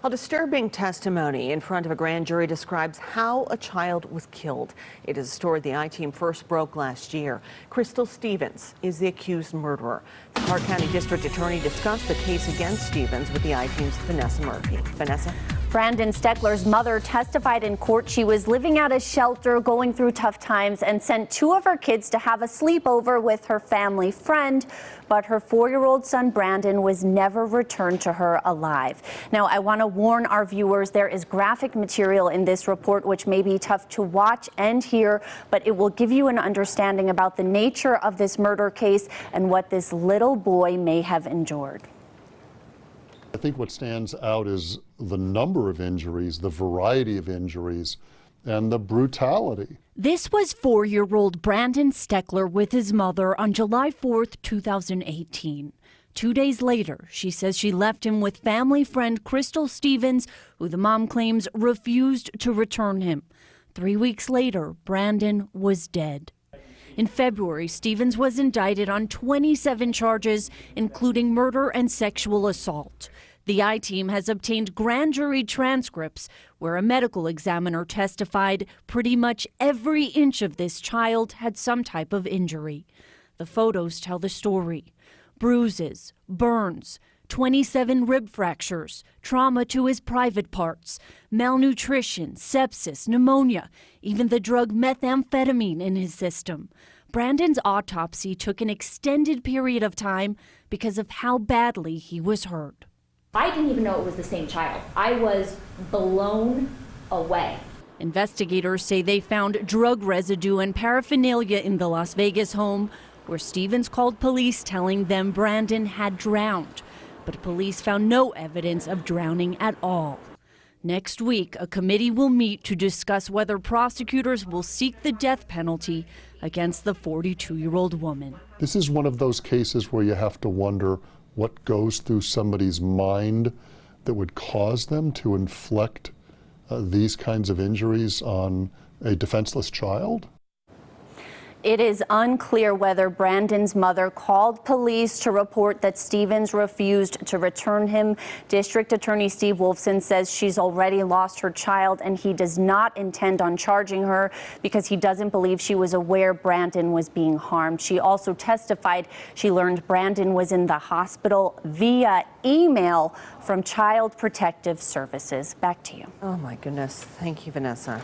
A disturbing testimony in front of a grand jury describes how a child was killed. It is a story the I-Team first broke last year. Crystal Stevens is the accused murderer. The Clark County District Attorney discussed the case against Stevens with the I-Team's Vanessa Murphy. Vanessa? Brandon Steckler's mother testified in court she was living at a shelter, going through tough times, and sent two of her kids to have a sleepover with her family friend. But her 4-year-old son, Brandon, was never returned to her alive. Now, I want to warn our viewers, there is graphic material in this report which may be tough to watch and hear, but it will give you an understanding about the nature of this murder case and what this little boy may have endured. I think what stands out is the number of injuries, the variety of injuries, and the brutality. This was 4-year-old Brandon Steckler with his mother on July 4th, 2018. 2 days later, she says she left him with family friend Crystal Stevens, who the mom claims refused to return him. 3 weeks later, Brandon was dead. In February, Stevens was indicted on 27 charges, including murder and sexual assault. The I-Team has obtained grand jury transcripts where a medical examiner testified pretty much every inch of this child had some type of injury. The photos tell the story. Bruises, burns, 27 rib fractures, trauma to his private parts, malnutrition, sepsis, pneumonia, even the drug methamphetamine in his system. Brandon's autopsy took an extended period of time because of how badly he was hurt. I didn't even know it was the same child. I was blown away. Investigators say they found drug residue and paraphernalia in the Las Vegas home, where Stevens called police telling them Brandon had drowned. But police found no evidence of drowning at all. Next week, a committee will meet to discuss whether prosecutors will seek the death penalty against the 42-year-old woman. This is one of those cases where you have to wonder what goes through somebody's mind that would cause them to inflict these kinds of injuries on a defenseless child. It is unclear whether Brandon's mother called police to report that Stevens refused to return him. District Attorney Steve Wolfson says she's already lost her child and he does not intend on charging her because he doesn't believe she was aware Brandon was being harmed. She also testified she learned Brandon was in the hospital via email from Child Protective Services. Back to you. Oh my goodness. Thank you, Vanessa.